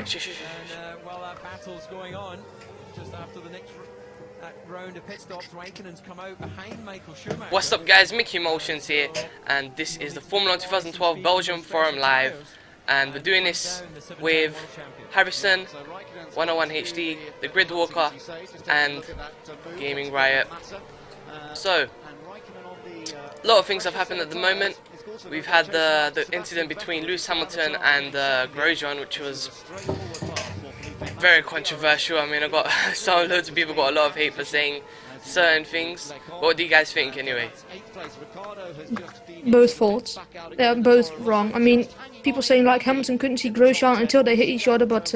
While that battle's going on, just after the next round of pit stops, Raikkonen's come out behind Michael Schumacher. What's up, guys? MickeyMoTiOnZ here, and this is the Formula 1 2012 Belgium Forum Live, and we're doing this with Harrison, 101 HD, the Grid Walker, and Gaming Riot. So, a lot of things have happened at the moment. We've had the incident between Lewis Hamilton and Grosjean, which was very controversial. I mean, loads of people got a lot of hate for saying certain things. What do you guys think, anyway? Both faults. They're both wrong. I mean, people saying like Hamilton couldn't see Grosjean until they hit each other, but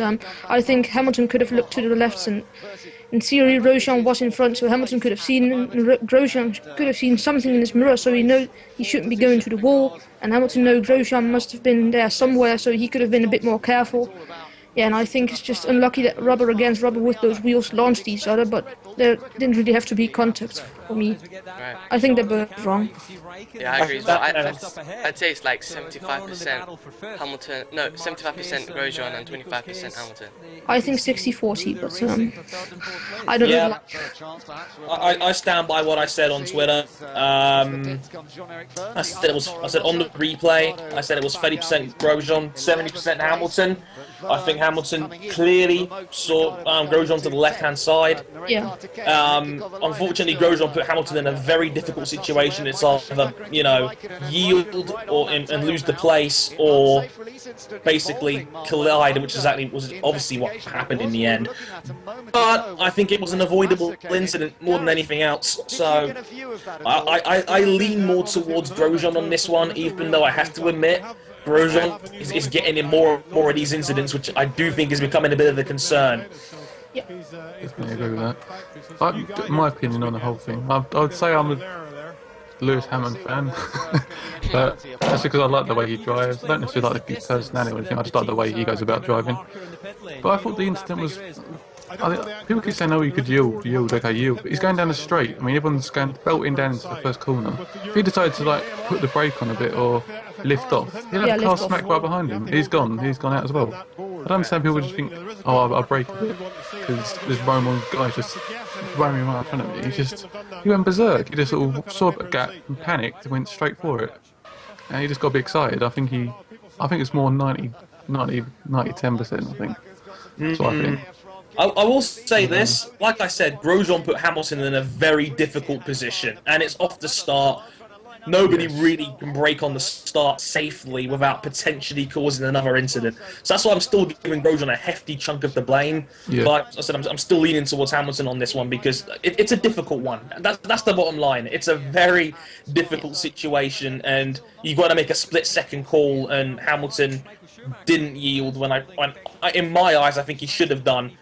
I think Hamilton could have looked to the left, and in theory Grosjean was in front, so Hamilton could have seen, Grosjean could have seen something in his mirror, so he knows he shouldn't be going to the wall, and Hamilton knows Grosjean must have been there somewhere, so he could have been a bit more careful. Yeah, and I think it's just unlucky that rubber against rubber with those wheels launched each other, but there didn't really have to be contact for me. Right. I think they're both wrong. Yeah, I agree. Well, I'd say it's like 75% Hamilton, no, 75% Grosjean and 25% Hamilton. I think 60-40, but I don't know. I stand by what I said on Twitter. I said on the replay, I said it was 30% Grosjean, 70% Hamilton. I think Hamilton clearly saw Grosjean to the left-hand side. Yeah. Unfortunately, Grosjean put Hamilton in a very difficult situation. It's either, you know, yield and lose the place, or basically collide, which was obviously what happened in the end. But I think it was an avoidable incident more than anything else. So I lean more towards Grosjean on this one, even though I have to admit Grosjean is getting in more of these incidents, which I do think is becoming a bit of a concern. Yeah. Definitely agree with that. My opinion on the whole thing, I would say I'm a Lewis Hamilton fan, but that's because I like the way he drives. I don't necessarily like his personality or anything, I just like the way he goes about driving. But I thought the incident was... people keep saying, oh, you could yield, okay, yield. But he's going down the straight. I mean, everyone's going belting down into the first corner. If he decided to like put the brake on a bit or lift off, he'll have a car smack right behind him. He's gone out as well. I don't understand people just think, oh, I'll brake a bit because this Roman guy's just ramming right in front of me. He went berserk. He just sort of saw a gap and panicked and went straight for it. And he just got a bit excited. I think it's more 90-10%, I think. That's what I think. I will say this, like I said, Grosjean put Hamilton in a very difficult position, and it's off the start. Nobody really can brake on the start safely without potentially causing another incident. So that's why I'm still giving Grosjean a hefty chunk of the blame. Yeah. But I said I'm still leaning towards Hamilton on this one because it's a difficult one. That's the bottom line. It's a very difficult situation, and you've got to make a split-second call, and Hamilton didn't yield when in my eyes, I think he should have done.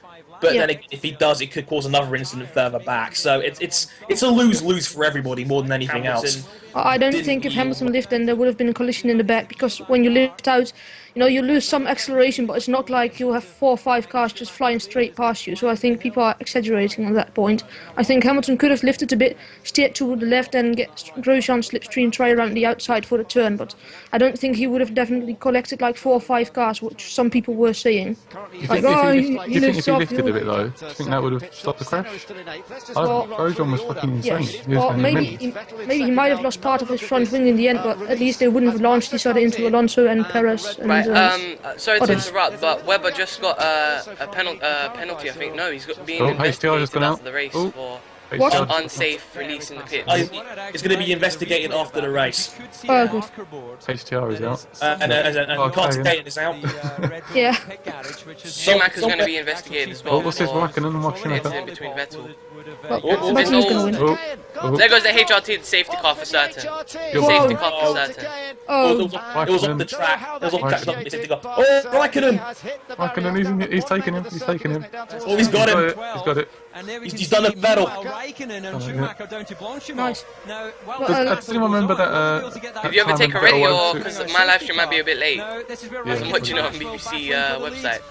But then again, if he does, it could cause another incident further back. So it's a lose-lose for everybody more than anything else. I don't think if Hamilton lived, then there would have been a collision in the back, because when you lift out, you know, you lose some acceleration, but it's not like you have 4 or 5 cars just flying straight past you. So I think people are exaggerating on that point. I think Hamilton could have lifted a bit, steered to the left, and get Grosjean slipstream, try around the outside for the turn. But I don't think he would have definitely collected like 4 or 5 cars, which some people were saying. Do you think if he lifted a bit though, do you think that would have stopped the crash? Grosjean was fucking insane. Yes. Well, maybe he might have lost part of his front wing in the end, but at least they wouldn't have launched each other into Alonso and Perez. And, sorry to interrupt, but Webber just got a penalty, I think. No, he's being investigated after the race for unsafe release in the pit. It's going to be investigated after the race. Oh, good. HTR is out. And Carter is out. Yeah. Schumacher's going to be investigated as well. What's this incident between Vettel? Vettel's going to win. There goes the HRT, the safety car for certain. Safety car for certain. It was off the track. It was off the track, not the safety car. Oh, Raikkonen! Raikkonen, he's taking him. Oh, he's got him. He's got it. He's done a Vettel. Nice. Does anyone remember that? Have you ever taken a radio? Because my live stream might be a bit late. I'm watching it on BBC website.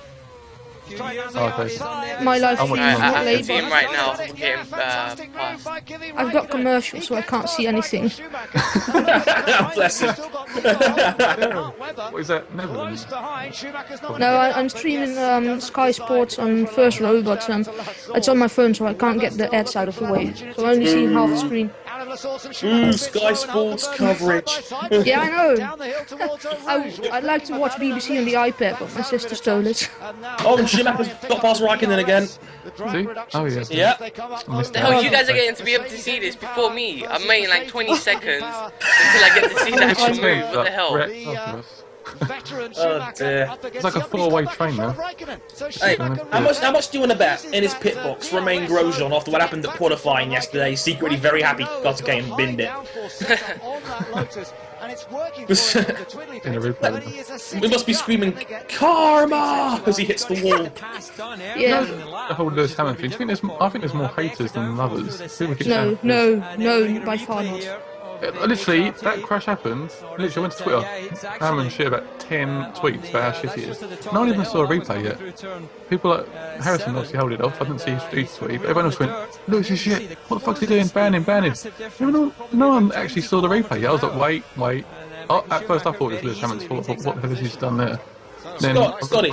My live stream is not I can late, see him but right now. We're getting past. I've got commercials, so I can't see anything. Bless him. What is that? Netherlands? No, I'm streaming Sky Sports on first row, but it's on my phone, so I can't get the ads out of the way. So I only see half the screen. Sky Sports coverage. Yeah, I know. I'd like to watch BBC on the iPad, but my sister stole it. Oh, and Schumacher's got past Raikkonen again. Is he? Oh, yeah. Yeah. The hell, you guys are getting to be able to see this before me. I'm waiting like 20 seconds until I get to see the actual move. What the hell? Oh dear. It's like a 4-way train now. Hey, how much do you want to bet in his pit box Romain Grosjean after what happened at qualifying yesterday? He's secretly very happy Gotta and binned it. In a replay. We must be screaming karma as he hits the wall. Yeah. The whole Lewis Hamilton thing. I think there's more haters than others. No, by far not. Literally, that crash happened. Literally, I went to Twitter. Hammond shared about 10 tweets about how shit he is. No one even saw a replay yet. People like Harrison obviously held it off. I didn't see his tweet. But everyone else went, Lewis is shit. What the fuck's he doing? Ban him. No one actually saw the replay yet. I was like, wait. Oh, at first I thought it was Lewis Hamilton's fault. What the hell has he done there? Scotty,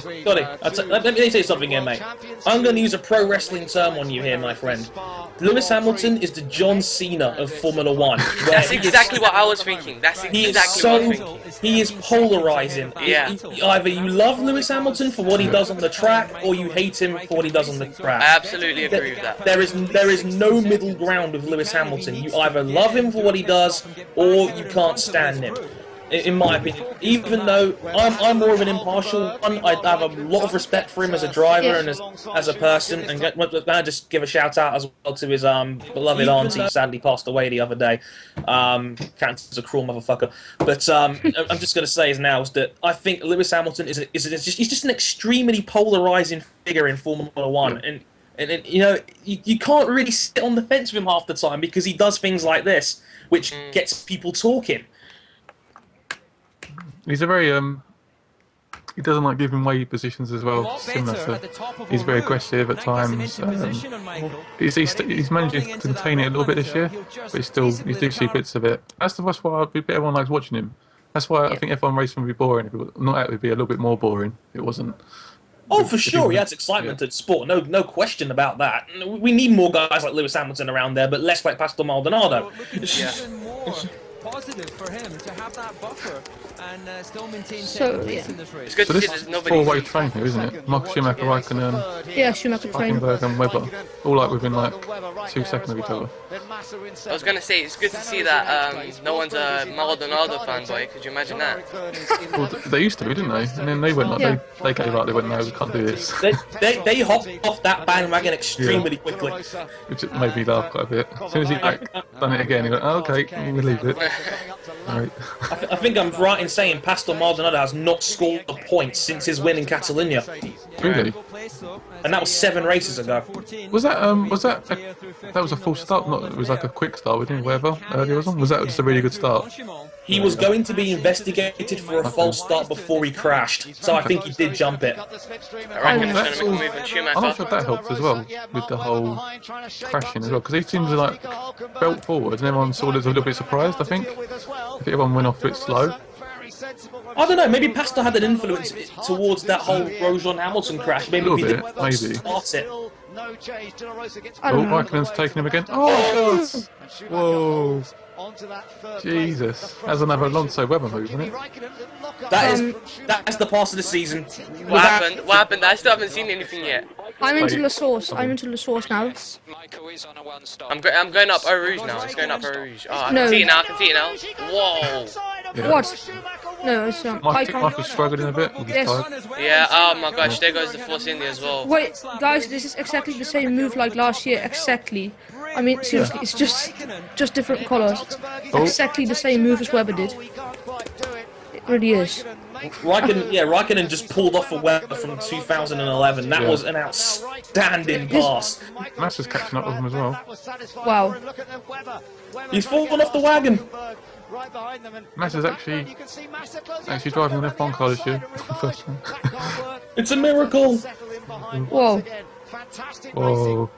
let me tell you something here, mate. I'm going to use a pro wrestling term on you here, my friend. Lewis Hamilton is the John Cena of Formula 1. That's exactly what I was thinking. That's exactly what I was thinking. He is polarizing. Yeah. Either you love Lewis Hamilton for what he does on the track, or you hate him for what he does on the track. I absolutely agree with that. There is no middle ground with Lewis Hamilton. You either love him for what he does, or you can't stand him. In my opinion, even though I'm more of an impartial one, I have a lot of respect for him as a driver and as a person. And I just give a shout out as well to his beloved auntie, sadly passed away the other day. Cancer's a cruel motherfucker. But I'm just going to say is that I think Lewis Hamilton he's just an extremely polarizing figure in Formula 1, and you know you can't really sit on the fence with him half the time because he does things like this, which gets people talking. He's a very he doesn't like giving away positions as well. Similar to, he's very aggressive at times. He's managing to contain it a little bit this year, but you do see bits of it. That's why everyone likes watching him. That's why I think F1 racing would be boring. If it would be a little bit more boring if it wasn't. Oh, for sure, he adds excitement to the sport. No question about that. We need more guys like Lewis Hamilton around there, but less like Pastor Maldonado. Positive for him to have that buffer and still maintain pace in this race. It's good So to see this there's nobody. 4-way train here, isn't it? Michael Schumacher, Raikkonen, Yeah, Schumacher train. Hülkenberg and Webber, all like within like 2 seconds of each other. I was gonna say it's good to see that no one's a Maldonado fanboy. Could you imagine that? Well, they used to be, didn't they? And then they went like they gave up. They went, no, we can't do this. They hopped off that bandwagon extremely quickly. Which made me laugh quite a bit. As soon as he done it again, he went, oh, okay, we'll leave it. Right. I think I'm right in saying Pastor Maldonado has not scored a point since his win in Catalonia. Really? And that was 7 races ago. Was that was a full start? Not it was like a quick start, wasn't it? Whatever earlier was on. Was that just a really good start? He was going to be investigated for a false start before he crashed, so I think he did jump it. I reckon it's gonna make a move in Schumacher. I'm not sure if that helped as well with the whole crashing as well, because he seems to like belt forwards and everyone sort of was a little bit surprised. I think if everyone went off a bit slow. I don't know, maybe Pastor had an influence towards that whole Grosjean Hamilton crash. Maybe A he little didn't bit, maybe. start it. Oh, Raikkonen's taking him again. Oh, God! Whoa! Jesus, that's another Alonso Webber move, isn't it? That's the pass of the season. What happened? What happened? I still haven't seen anything yet. I'm into La Source. I'm into La Source now. I'm going up Eau Rouge now. It's going up Eau Rouge. Oh, I No. can see it now. I can see it now. Whoa. Yeah. What? No, it's Michael's struggling a bit with his Yes. tire. Yeah. Oh my gosh. There goes the Force India as well. Wait, guys, this is exactly the same move like last year. Exactly. I mean, seriously, it's just different colours. Oh. Exactly the same move as Webber did. It really is. Raikkonen just pulled off a Weber from 2011. That was an outstanding pass. Massa's catching up with him as well. Wow. He's fallen off the wagon. Massa's actually driving an F1 car this year. First one. It's a miracle. Whoa. Whoa.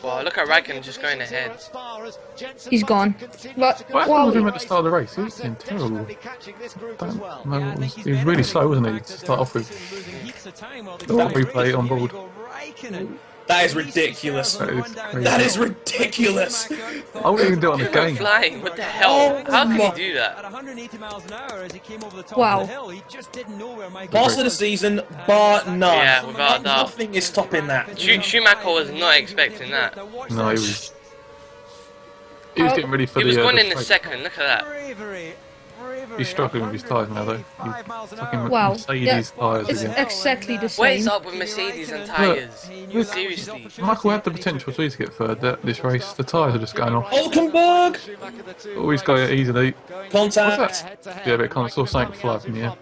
Wow, look at Raikkonen just going ahead. He's gone. But, What happened with him wow. at the start of the race? He was doing terrible. He was really slow, wasn't he, to start off with? The replay on board. That is ridiculous. That is crazy. That is ridiculous. I wouldn't even do it on the He went game. flying. What the hell? How can he do that? At 180 miles an hour as he came over the top Wow. of the hill, he just didn't know where Michael Pass of the season, bar none. Yeah, without a doubt. Nothing is topping that. Schumacher was not expecting that. No, he was getting ready for He was the going in a straight. second. Look at that. Bravery. He's struggling with his tyres now, though. He's fucking Wow. Mercedes tyres It's again. exactly the What is same. up with Mercedes and tyres? Look. Seriously. Michael had the potential to get third this race. The tyres are just going off. Hulkenberg! Always go easily. Contact. What's that? Yeah, but I saw something fly from here.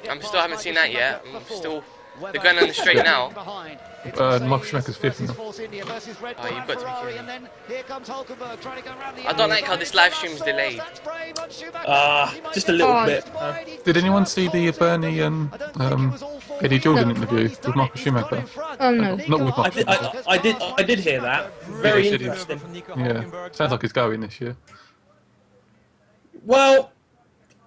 I'm still haven't seen that yet. They're going on the straight now. Michael Schumacher's fifth now. Oh, you've got to be kidding. I don't like how this live stream's delayed. Just a little bit. Did anyone see the Bernie and Eddie Jordan interview with Michael Schumacher? No. Not with Michael Schumacher. I did hear that. Very Yeah, interesting. Yeah, sounds like he's going this year. Well,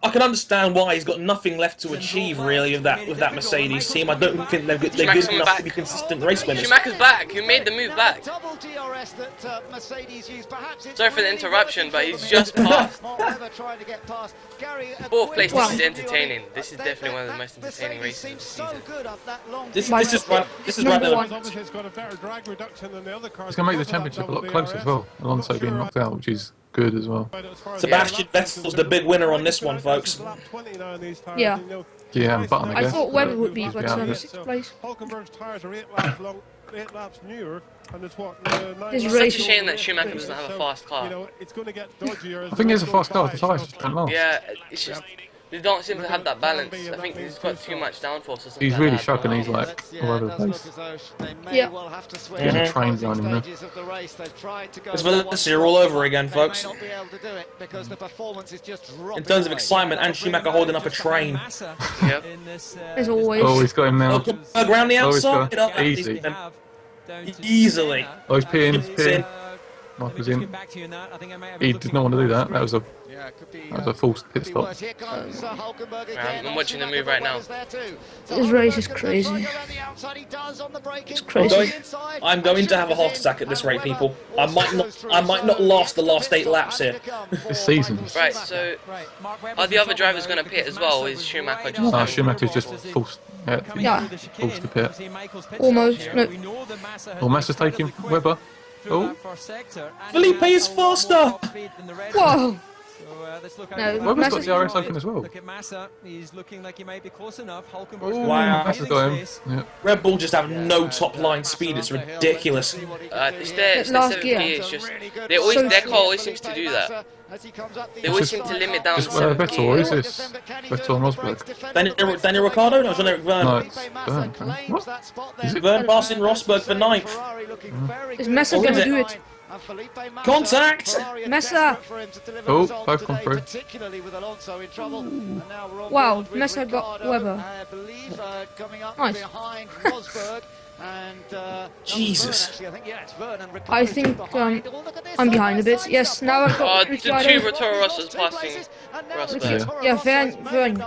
I can understand why he's got nothing left to achieve really with that Mercedes team. I don't think they're good enough to be consistent race winners. Schumacher's back. He made the move back. Sorry for the interruption, but he's just passed. Fourth place. This is entertaining. This is definitely one of the most entertaining races of the season. This is right. This is right Number now. one. He's going to make the championship a lot closer as well. Alonso being knocked out, which is good as well. Sebastian Vettel's the big winner on this one, folks. Yeah. Yeah, and Button, I I guess. thought Weber would be, but Yeah. 6th place. Hulkenberg's tyres are 8 laps newer, and it's what? His It's such a race. shame that Schumacher doesn't have a fast car. It's going to get dodgier. I think he's a fast car. The tyres just don't last. Yeah, it's just they don't seem to have that balance. I think he's got too much downforce or something. He's like really that. shocking. He's like all over the place. Yeah. Getting a train behind him there. It's Valencia all over again, folks. In terms of excitement, and Schumacher holding up a train. Yep. As always. Oh, he's got him now. Hulkenberg round the Oh, he's outside. got easy. Easily. Oh, he's peeing. It's in. Michael's in. He did not want to do that. That was a false pit stop. I'm watching the move right now. His race is crazy. It's crazy. I'm going to have a heart attack at this rate, people. I might not last the last 8 laps here. This season. Right, so are the other drivers going to pit as well? Or is Schumacher just? No, Schumacher's just forced. Yeah. Forced to pit. Almost. No. Oh, Massa's taking Weber. Oh. Felipe is faster. Whoa. No, Weber's got the DRS open as well. Look at Massa. He's looking like he might be close enough. Wow. Massa's got him. Yeah. Red Bull just have no top line speed. It's ridiculous. It's their Last 7th gear. gear. It's just their car always seems to do that. They always seem to limit down to 7th Vettel, gear. or is this? Vettel and Rosberg. Daniel Ricciardo? No, Jean-Eric Verne. No, it's Byrne. What? Is it? Verne passing Rosberg for 9th. Is Massa Oh, going is to it? do it? Contact! Massa! Oh, both come through. Wow, Massa got Weber. Nice. Jesus. I think I'm behind a bit. Yes, now I've got The two Ricciardo. Toro Rossos passing Rosberg. Yeah, Verne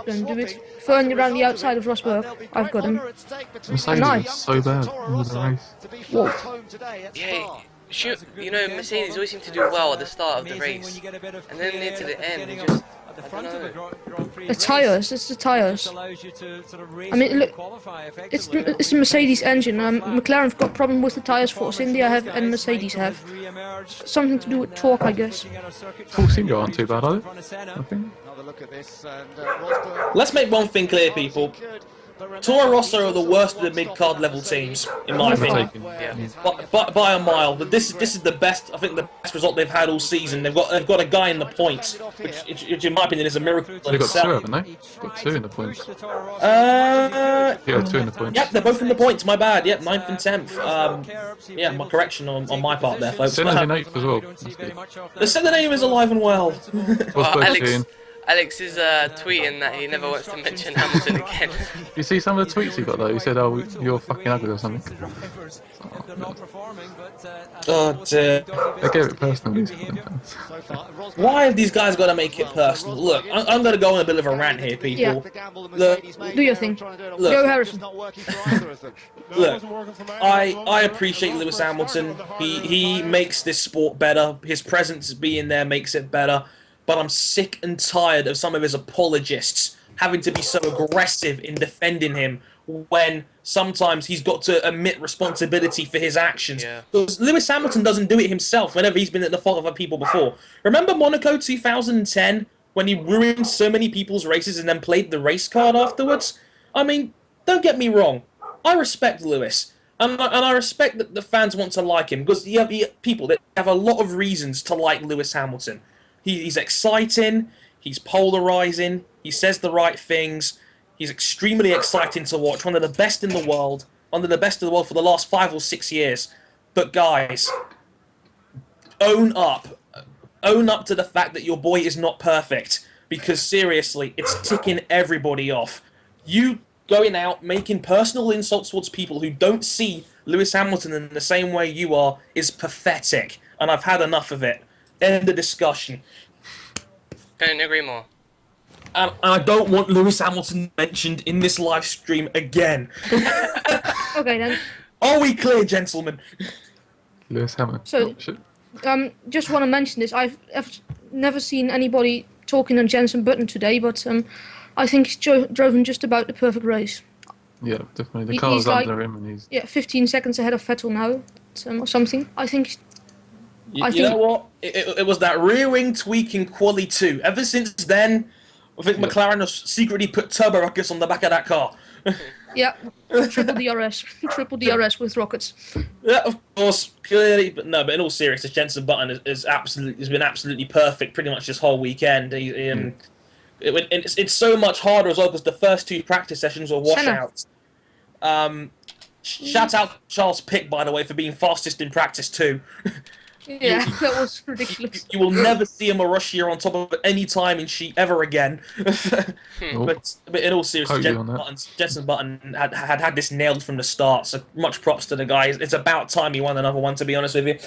can do it. Verne around the outside of Rosberg. I've got him. Mercedes Nice. is so bad in the race. Whoa. Yeah, you know, Mercedes always seem to do well at the start of the race, and then near to the end, they just, I don't know. The tyres, it's the tyres. I mean, look, it's the Mercedes engine. McLaren have got problem with the tyres. Force India have and Mercedes have. Something to do with torque, I guess. Force India aren't too bad, are they? I think. Let's make one thing clear, people. Toro Rosso are the worst of the mid-card level teams, in my opinion. By a mile. But this is the best. I think the best result they've had all season. They've got a guy in the points, which in my opinion is a miracle in They've got two, itself. haven't they? Got two in the points. Yeah, Two in the points. Yep, they're both in the points. My bad. Yep, 9th and 10th. Yeah, my correction on my part there, folks. Senna's in 8th as well. That's good. The Senna name is alive and well. Alex is tweeting that he never wants to mention Hamilton again. You see some of the tweets he got though? He said, "Oh, you're fucking ugly" or something. Oh dear. They gave it personal. These fans. Why have these guys got to make it personal? Look, I'm going to go on a bit of a rant here, people. Look, Do your thing. Go Harrison. Look, I appreciate Lewis Hamilton. He makes this sport better. His presence being there makes it better. But I'm sick and tired of some of his apologists having to be so aggressive in defending him when sometimes he's got to admit responsibility for his actions. Because Lewis Hamilton doesn't do it himself whenever he's been at the fault of other people before. Remember Monaco 2010 when he ruined so many people's races and then played the race card afterwards? I mean, don't get me wrong. I respect Lewis. And I respect that the fans want to like him because you have people that have a lot of reasons to like Lewis Hamilton. He's exciting, he's polarizing, he says the right things, he's extremely exciting to watch, one of the best in the world, for the last 5 or 6 years. But guys, own up to the fact that your boy is not perfect, because seriously, it's ticking everybody off. You going out, making personal insults towards people who don't see Lewis Hamilton in the same way you are is pathetic, and I've had enough of it. End of discussion. Couldn't agree more. And I don't want Lewis Hamilton mentioned in this live stream again. Okay then. Are we clear, gentlemen? Lewis Hamilton. So, just want to mention this. I've never seen anybody talking on Jenson Button today, but I think he's driven just about the perfect race. Yeah, definitely. The car's under him, and he's 15 seconds ahead of Vettel now, or something. I think. You know what? It was that rear wing tweak in Quali 2. Ever since then, I think McLaren has secretly put turbo rockets on the back of that car. Yeah, triple DRS with rockets. Yeah, of course, clearly, but in all seriousness, Jenson Button has been absolutely perfect pretty much this whole weekend. It's so much harder as well because the first 2 practice sessions were washouts. Shout out Charles Pick, by the way, for being fastest in practice too. Yeah, that was ridiculous. You will never see a Marussia on top of it any time in sheet ever again. but in all seriousness, Jenson Button had this nailed from the start, so much props to the guy. It's about time he won another one, to be honest with you.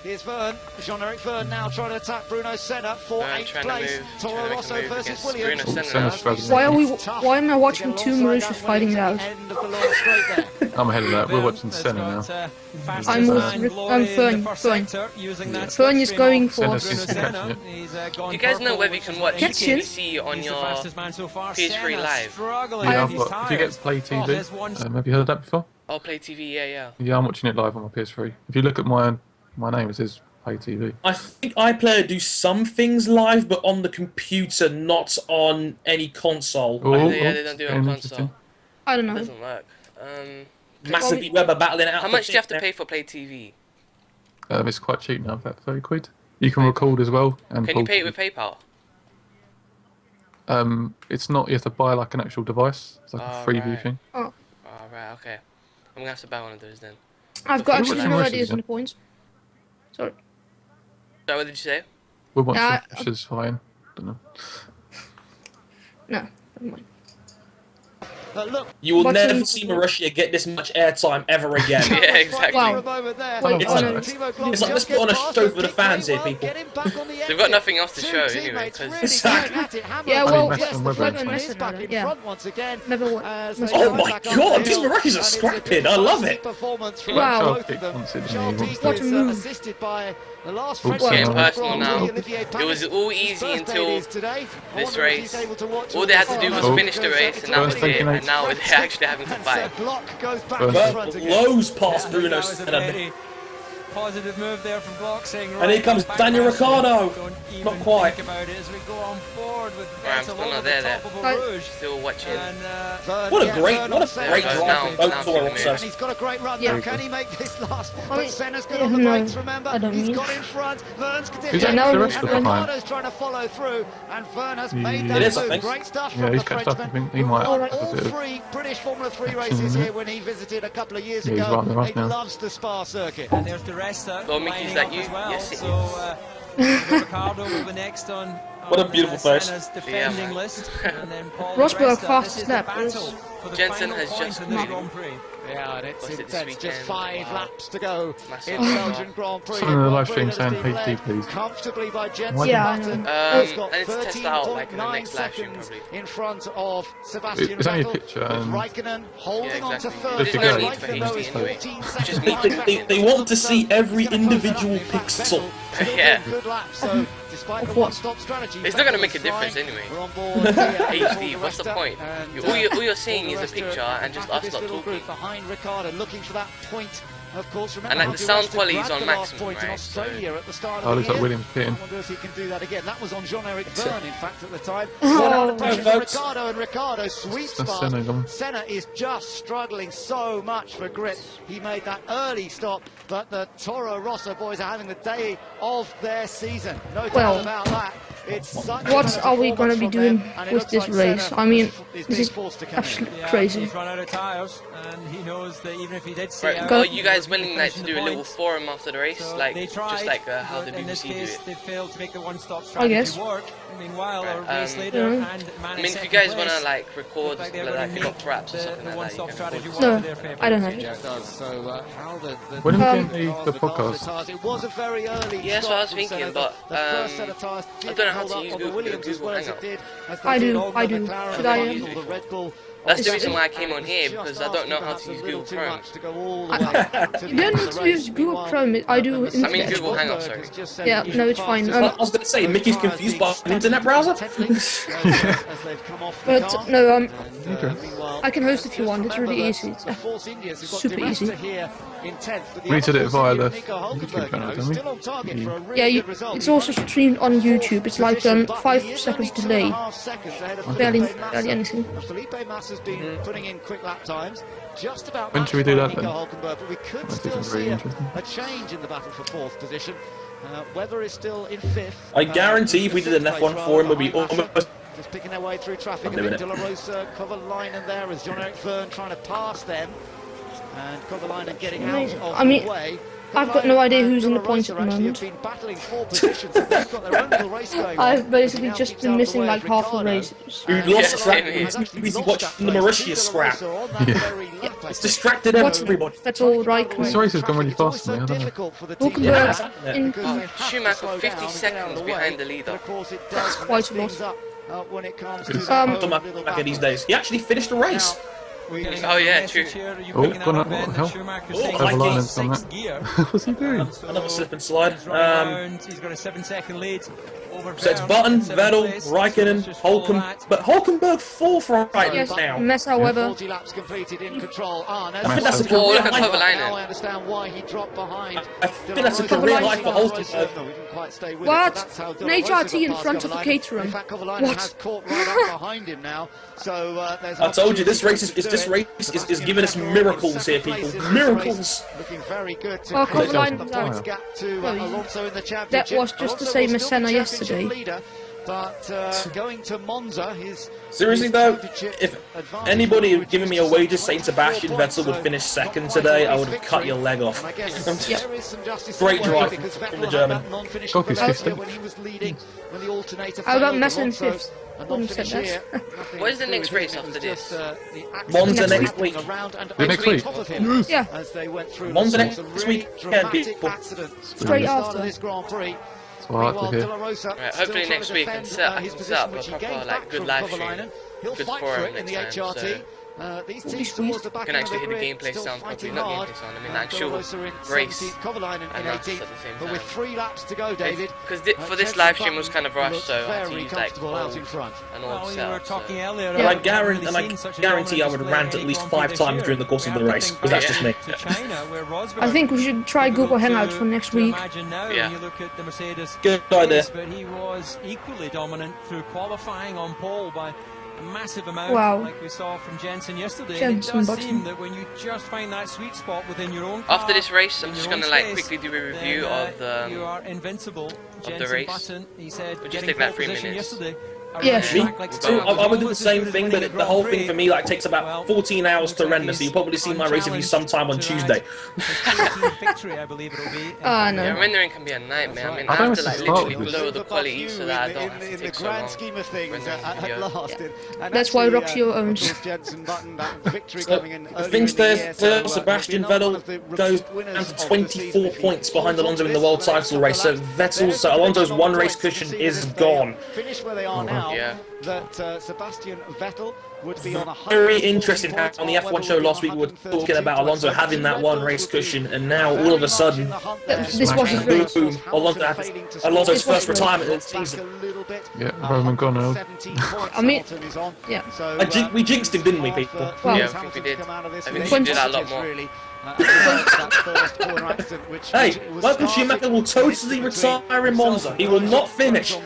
Here's Verne, Jean-Eric Verne now trying to attack Bruno Senna for 8th place. Toro Rosso versus Williams. Why am I watching 2 Marussias fighting it out? I'm ahead of that. We're watching Senna now. I'm Fern. Fern is going for Senna. Do you guys know whether you can watch BBC on your PS3 Live? Yeah, if you get Play TV, have you heard of that before? Oh, Play TV, yeah. Yeah, I'm watching it live on my PS3. If you look at my name, it says Play TV. I think iPlayer do some things live, but on the computer, not on any console. They don't do it on console. I don't know. It doesn't work. Massively Weber battling out. How much do you have to pay for Play TV? It's quite cheap now, about 30 quid. You can record as well. And can you pay it with PayPal? It's not. You have to buy like an actual device. It's like a freebie thing. Oh, right, okay. I'm gonna have to buy one of those then. I've got actually no ideas on the points. Sorry. So what did you say? We'll watch it, which is fine. Don't know. No, never mind. You will never see Marussia get this much airtime ever again. Yeah, exactly. Wow. It's like, let's put on a show for the fans here, people. They've got nothing else to show anyway. Yeah, well, yeah. Never Oh my god, these Marussias are scrapping. I love it. Wow. What a move. It's getting personal now. It was all easy until this race. All they had to do was finish the race and that was it. And now they're actually having to fight. Blows past Bruno Senna. positive move there from Glock saying, And here comes Daniel Ricciardo. Not quite. Think about it as we go on forward with Right, Vettel I'm over there, the top of a Rouge. Still watching. And, What a great drive now- from both now Toro feeling it. And Rossos. he's got a great run Yeah. now. Can he make this last? I But mean, Senna's good yeah, on the no, brakes, remember? I don't He's mean- got in front. Vern's Is that now the rest of the behind? Ricardo's trying to follow through, and Vern has made Yeah. that It is, I move. think. Great stuff Yeah, from he's the catched up. I Frenchman. think he might Who have won a all bit of 3 British Formula 3 action races in here it. when he visited a couple of years Yeah, he's ago. right on the right He now. loves the Spa circuit. and there's the rest Well, Mickey, is that you? as well. Yes, it So Ricardo will be next on What a beautiful face. Senna's defending man. list. And then Paul Rosberg Resta. fastest This is the lap battle is- for the Jensen final has point just in this won. Grand Prix. Yeah, and it's What's it, this intense. Just weekend? 5 Wow. laps to go Massive. in the Belgian Grand Prix. Someone in the A live Grand stream Prix saying that has been HD, please. led comfortably by Jensen Yeah, I Button. know. He's got I need to test out, like, in the 13.9 next live stream, seconds probably. in front of Sebastian It's only a Vettel, picture, with and- Raikkonen holding on to exactly. third. There's no no need Raikkonen, for though, HD is anyway. 14 Just seconds need behind They Vettel. want to see every He's gonna close individual that. In fact, pixel. Vettel still Yeah. doing good laps, so despite the Of what? one-stop strategy, It's not going to Vettel make a is difference flying. anyway. We're on board here. HD, what's the point? All you're seeing is a picture and just us not talking. Behind Ricardo, looking for that point. Of course, remember, And, like, the Di sound Resta quality is grabbed on the last maximum, point in right? Australia at the start Oh, of looks the like year. Williams pitting. I wonder if he can do that again. That was on Jean-Eric Verne, in fact, at the time. Oh, Now the pressure from folks. Ricardo, and Ricardo sweeps That's past. Senna gone. Senna is just struggling so much for grit. He made that early stop, but the Toro Rosso boys are having the day of their season. No doubt Well, about that. It's such a what kind of are we going to performance be from doing them, and it with looks this like race? Senna I mean, is this being is forced to come in. absolutely Yeah, crazy. he's run out of tyres, and he knows that even if he did stay Right, out, well, he you guys would be willing like to finishing do a the little points. forum after the race, So like they tried, just like how the but in this BBC do case, it? they failed to make the one-stop I strategy guess. work. Meanwhile, a Right, race later, yeah. and I mean, if you guys want to like record like they're like going to enough raps or the something like that, one-stop you strategy can work No, in their favour. I don't have Yeah, it. it does. So how the When are we Um, getting the podcast? It was a very early. Yeah, that's what I was stop from thinking, Senna. but, The first set of tyres I don't know how didn't to hold use up on the Google Williams as well as Hangout. it did. As they I did do, on I the do. McLaren Should I, and the Red Bull. That's the Is- reason why I came on And here, it's because just I don't know how asking to use perhaps a Google little too Chrome. much to go all the I- way to the You don't end need of the to race. use Google Meanwhile, Chrome. I do Mercedes I mean instead. Google Hangout, sorry. has just said Yeah, he's no, it's fine. fastest. I was going to say, Mickey's confused by an internet browser. As they've come off the But car. no, Meanwhile, I can host if you want. It's really remember easy. that the Force Indians have got Super Di Resta easy. here in 10th, but the We need to other do it Force via Indian, the Nico YouTube Hulkenberg, channel, you know, don't we? still on target for a really Yeah, good result. it's He also runs streamed on fourth YouTube. It's like position, but 5 he is seconds only delay. 2.5 seconds ahead of Barely, Felipe Massa. barely anything. Felipe Massa's been putting in quick lap times, just about When matched should we do by that Nico then? Hulkenberg, but we could That still isn't very see interesting. a change in the battle for fourth position. Weather is still in fifth. I guarantee if we did an sixth F1 place forum, we'd be behind Massa. almost... Just picking their way through traffic. I'm And doing De La it. Rosa, Kovalainen there as Jean-Eric Verne trying to pass them. And Kovalainen getting out Amazing. of I mean, the way. I've got no idea who's in the De La points Rosa at the actually moment. have been battling for positions, and they've got their own little race going on. I've basically Now just keeps been out of the missing way like of half the Ricardo. races. We've And lost Yeah, track. same here. has actually We've lost watched that the place. Mauritius De La scrap. Rosa on that Yeah. very lap, I It's think. distracted everybody. That's all right. This race has gone really fast for me, I don't know. Hulkenberg in Schumacher 50 seconds behind the leader. quite a lot. Back in these days. He actually finished the race. Oh, yeah, true. Oh, gone up, what the hell? Kovalainen's done that. What's he doing? Another slip and slide. He's got a 7-second lead over So it's Verne, Button, seventh Vettel, place. Raikkonen, Just follow that. But Hulkenberg 4th right Yes, now. Massa, Weber. 40 laps completed in control. I think that's a Oh, career look at high. Kovalainen. Now I understand why he dropped behind. I think that's a career high for Hulkenberg. What? An HRT in front of a caterer. In fact, Kovalainen What? has caught right up behind him now. So there's I told you this race opportunity is giving us miracles here, people. Miracles. Looking very good to Well, close Kovalainen's the points out. gap to No, Alonso in the championship. that was just the Alonso same will as still be Senna championship yesterday. leader, but going to Monza, Seriously his though, championship if advantage anybody will had given me a reduce to wager saying 24 Sebastian points, Vettel would so finish not second quite today, a I race would have cut victory. your leg off. And I guess Yep. there is some justice Great somewhere drive because from Vettel the had German. that non-finish Cock for is Valencia 50. when he was leading when the alternator How about failed. Massa in Alonso, 5th? a Wouldn't non-finish say here. that. Nothing What is the to do next with race him, it after was this? just, the action Monza that was next happening week. around and The next over week? top of him Yeah. as they went through Monza the next some week, really yeah, dramatic people. accident Straight at the start after. of this Grand Prix. That's what I like to De hear. La Rosa Right, still hopefully trying next to week I can defend, set, I his can position, set up which a he gained proper back like good from live stream. Kovalainen. He'll Good fight forum for it in the next time, HRT. so These teams towards the back can end of actually the hear the grid gameplay still sound fighting properly, not hard. gameplay sound, I mean the actual race in and us 18th, at the same but with time. 3 laps to go, David. Because for this live stream was kind of rushed, so I had to very use like comfortable out in front. an old Well, you were setup. talking So. earlier And about I really guarantee, seeing such a I would dominant rant display at least in 5 this times year. during the course of the We race, haven't because that's been just me. to China, where Rosberg I think we should try Google difficult Hangout for next to week. imagine now Yeah. when you look at the Mercedes Good idea. race, but he was equally dominant through qualifying on pole by a massive amount, Wow. like we saw from Jensen yesterday. Jensen And it does bottom. seem that when you just find that sweet spot within your own car, After this race, I'm in just your own gonna like space, quickly do a review then, of the you are invincible. Jensen race. Button, he said, We'll just getting take like pole 3 position minutes. yesterday. Yeah, around sure. a track like Me Spa, too. I would do the almost as same good as thing, winning but a the Grand whole Prix. thing for me like takes about Well, 14 hours to looks like render, so he's you'll probably see my race review sometime on unchallenged Tuesday. to add a 14th victory, I believe it'll be. Ah, no. Yeah, rendering can be a nightmare. I mean, I I don't have to like think it's literally hard. lower the quality so that I don't have to in the take so grand long. scheme of things rendering at video. last. And That's why actually, Roxio of owns. course, Jensen Button, that victory So, coming in the earlier things in the there's year, so, Sebastian maybe not one of Vettel the goes repeat winners down to of the 24 season. points behind Holds on Alonso to in the this world for the next title race, so couple of laps. Vettel's, so Alonso's one race cushion is gone. Finish where they are now. Yeah. That Sebastian Vettel would be on a Very interesting how on the F1 show last week we were talking about Alonso having that one race cushion, and now all of a sudden, This wasn't great. boom, Alonso's first retirement of the season. Yeah, Roman Gonald. I mean, yeah. We jinxed him, didn't we, people? Well, Yeah, I think we did. I think we should do that a lot more. Hey, Michael Schumacher will totally retire in Monza. He will not finish.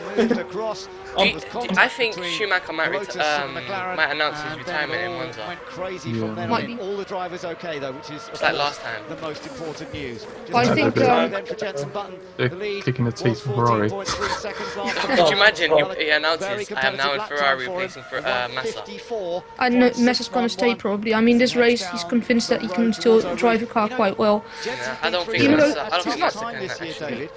I think Schumacher might announce his retirement in Monza. Went crazy Yeah. from then Might on. be. All the drivers okay though, which is It's like last time. the most important news. I think, then for Jensen Button, They're the lead kicking the teeth was of Ferrari. 14.3 seconds last Could lap. you imagine he Very announces, I am competitive now in lap Ferrari time for him. replacing for Massa. 54. I know Messa's gonna stay probably. I mean, this race, he's convinced that he can still drive a car quite well. Yeah, I don't think Even though Massa time can this year, actually David.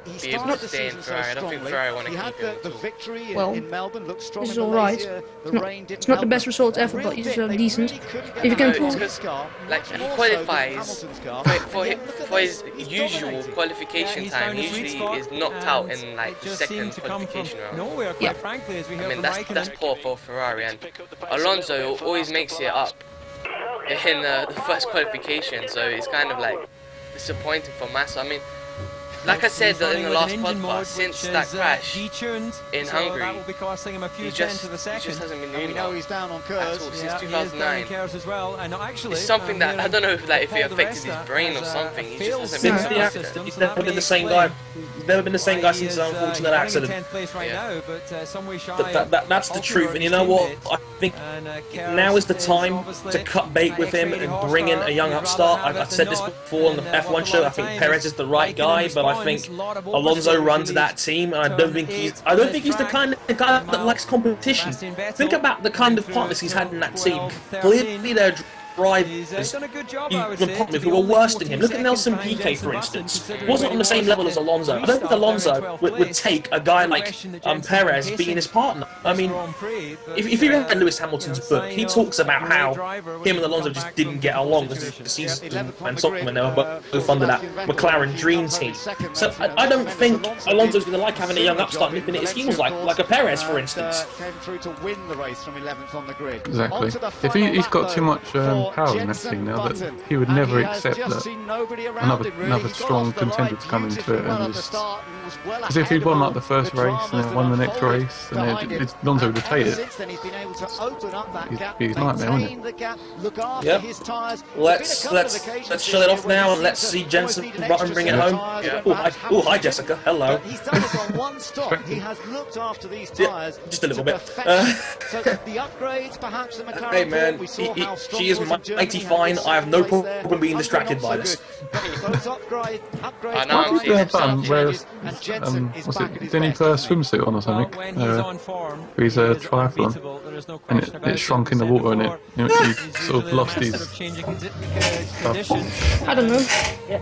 He be able started to the stay in season Ferrari. so I don't think strongly. Ferrari want to He had keep him. the victory Well, in Melbourne, looked strong this is in alright. Malaysia. The rain didn't It's not the help best him. result A ever, real but he's dip. They decent. really couldn't If you get can away pull- with this car, Like, he more so qualifies than Hamilton's car. for And yet look at his this. He's usual dominating. qualification he's time. found a sweet Usually spot, is knocked out and in like it the just second seemed to come from qualification round. nowhere, quite Yeah. frankly, as we I heard mean, from that's Raikkonen. poor for Ferrari, and Alonso always makes it up in the first qualification, so it's kind of like disappointing for Massa. I mean, like I said He's running in the with last an engine mode podcast, since which that is, crash detuned, in so Hungary, that will be costing him a few he tenths just, of a he second. just hasn't been And we doing know that he's down on at curves. all Yeah, since he is down 2009. in curves as well, and actually, It's something that I don't know if like if it Paul affected Resta his brain or has, something. He failed just hasn't some been No. so power confident. systems, He's so that never been may the same explain guy. He's never been the same guy why since he his is, unfortunate he's running in accident. 10th place right Yeah. now, but some way shy That's the of truth, and you know what? I think And, now is the Kers time obviously to cut bait with him X-rated and bring in a young horsepower. upstart. We'd rather I've said have this it before on the than not. F1 show. I think Perez is the right guy, but I think Alonso runs that team, and I don't think he's the kind of guy that likes competition. Think about the kind of partners he's had in that team. Clearly, they're drivers He's done a good job, I even would say, partners to be were only worse than him. 14 Look at Nelson seconds Piquet, behind for Jenson instance. Button, Wasn't on the same level as Alonso. I don't think Alonso would take a guy like Perez being his partner. I mean, if you read Lewis Hamilton's book, he talks about how him and Alonso just didn't get along as the season went on when they were both under that McLaren dream team. So I don't think Alonso's going to like having a young upstart nipping at his heels like a Perez, for instance. Came through to win the race from 11th on the grid. Exactly. Onto the If final he's lap, got too though, much for power in that Jenson team now, that Button. he would And never he has accept just that seen nobody around another him, really. another He got strong off the light contender to come into beautifully it well and at the just. start and was well Because if ahead he'd won of like the first the race and dramas then won the that next unfolded race, then behind him. Alonso would have And taken ever it. since then, he's been able to open up that He's gap, big nightmare, isn't maintain it? the gap, look after Yep. his tyres. Let's shut it off now and let's see Jenson Button bring it home. Oh, hi Jessica. Hello. But he's done this on one stop. He has looked after these tyres just a little to bit. perfection. So the upgrades, perhaps the McLaren. Hey man, we saw how strong she it is was in Germany, mighty had fine. good I have no second place problem being there. distracted by Hungary this. not so good. But those upgrades know, I'm What did they have done? Where and Jenson is what's back it? at his Didn't he best, put a isn't he? swimsuit on or something? When he's on form, for his he is triathlon, unbeatable, there is no and question about it shrunk in the As I said water and before, he he's sort of usually lost the his master of changing conditions. I don't know.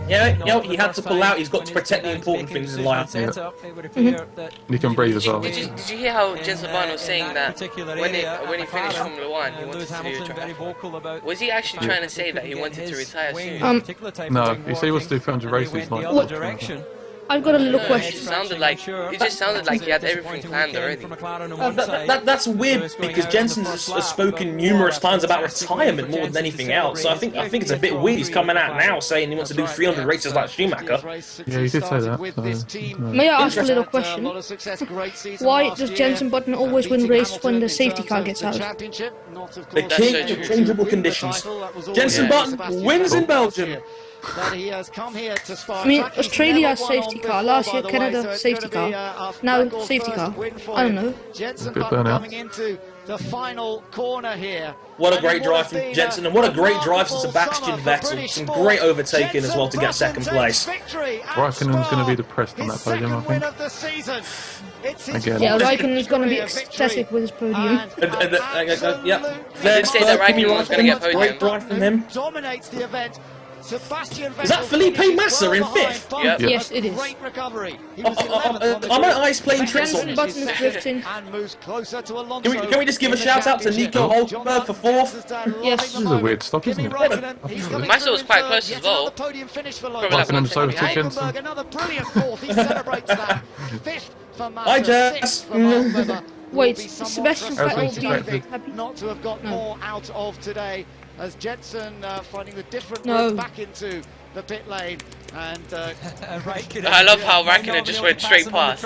Yeah, he had to pull out. He's got to protect the important things in life. You can breathe as well. Did you hear how Jenson Button was saying that when he finished Formula 1, he wanted to do a triathlon? Was he actually trying to say that he wanted to retire soon? No, he said he wants to do 300 races like direction. I've got a little It question. just sounded like he had everything planned already. That's weird because Jensen has spoken numerous times about retirement more than anything else. So I think it's a bit weird he's coming out now saying he wants to do 300 races like Schumacher. Yeah, he did say that. So, May I ask a little question? Why does Jensen Button always win races when the safety car gets out? The king of changeable conditions. Jensen Button wins in Belgium. I mean, Australia has safety car, last year Canada safety car, now safety car. I don't know. a bit burnout. The final corner here. What a great drive from Jensen, and what a great drive from Sebastian Vettel. Some great overtaking as well to get second place. Raikkonen's going to be depressed on that podium, I think. Again. Yeah, Raikkonen's going to be ecstatic with his podium. Yeah, Let's say that Raikkonen was going to get podium. Great drive from him. Dominates the event. Is that Felipe Massa in 5th? Yep. Yes, it is. Are my eyes playing tricks on Jensen me? Button is drifting. Can we just give a shout out to Nico Hulkenberg for 4th? Yes. This is a weird stop, isn't it? Massa was quite close as well. Raikkonen's over to Jensen. Another brilliant 4th. He celebrates that. 5th for Massa. Hi, Jess. 6th for Mark Webber. Wait, Sebastian Vettel be happy? Not to have got more out of today, as Jensen finding the different No. route back into the pit lane, and I love how Raikkonen just went straight past.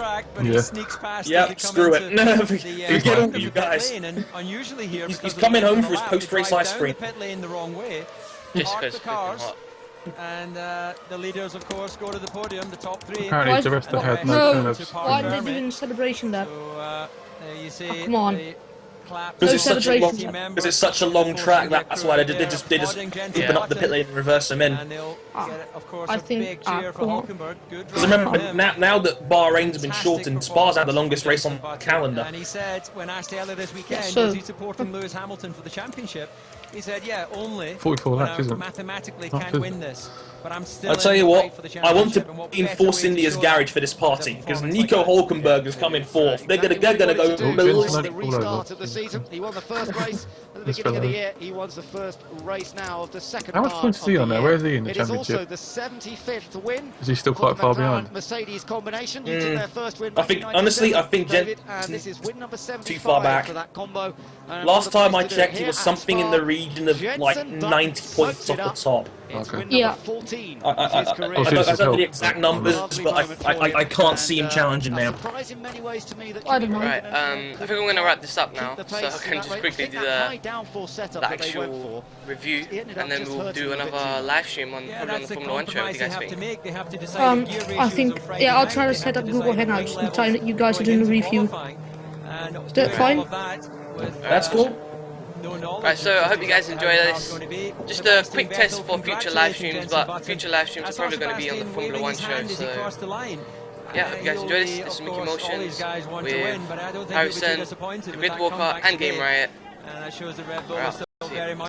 Yep, screw it. No, forget all you guys. He's coming home for his post-race ice cream. Just because hot. And the leaders, of course, go to the podium, the top 3. Apparently the rest of had no kind of... Why did they do in celebration there? So, there you see, Oh, come on. Because celebrations. it's such a long track. That's why they just open up the pit lane and reverse them in. I think, come on. Because remember, now that Bahrain's been shortened, Spa's had the longest race on the calendar. And he said, when asked earlier this weekend, So- is he supporting Lewis Hamilton for the championship? He said, yeah, only 44 laps, isn't it? mathematically Not can't good. win this. But I'm still I'll tell in you the what, fight for the I want to championship, and what be in better Force way to India's show garage that for this party, than because performance Nico like Hulkenberg is coming 4th. They're gonna go. Jensen the restart of the season. He won the first race at the This beginning of the fellow. year. He wons the first race now of the second How much part points is he of on the there? year. Where is he in the It is also championship? the 75th win. Is he still for quite the far McLaren behind? Mercedes combination. You took their first win I back think, in honestly, I 97, think David, and this is win number 75 far back. for that combo. Last time I Another place to do it checked, he here was at something in Spa. the region of like Jensen 90 points off Button the top. It's Okay. win Yeah. number 14 I of his career. Oh, so this don't is know the help. exact numbers, but I can't see him challenging now. Surprise in many ways to me that I don't know. Right, I think I'm going to wrap this up now, so I can just quickly do the actual review, and then we'll do another live stream on, probably on the Formula 1 show. What do you guys think? They have to decide if gear I ratios think, on Friday yeah, I'll night try to will set up decide Google the Hangouts gear and time levels that you guys are going doing the into review. qualifying. And Is that fine? all of that with, That's cool. no knowledge Right, so I hope you guys of enjoy how this. it's going to be. Just a quick Sebastian test Vettel for future live congratulating streams, Jensen but Button. future live streams I are saw probably going to be on the Sebastian Formula waving 1 his show, hand as he so crossed the line. yeah, hope you guys He'll enjoy this. be, This is of course, all MickeyMoTiOnZ these guys want to with win, but I don't think he'll be too Harrison, disappointed the with Grid that Walker, comeback and Game today. Riot. And that shows the Red Bull Right, is still see you. very much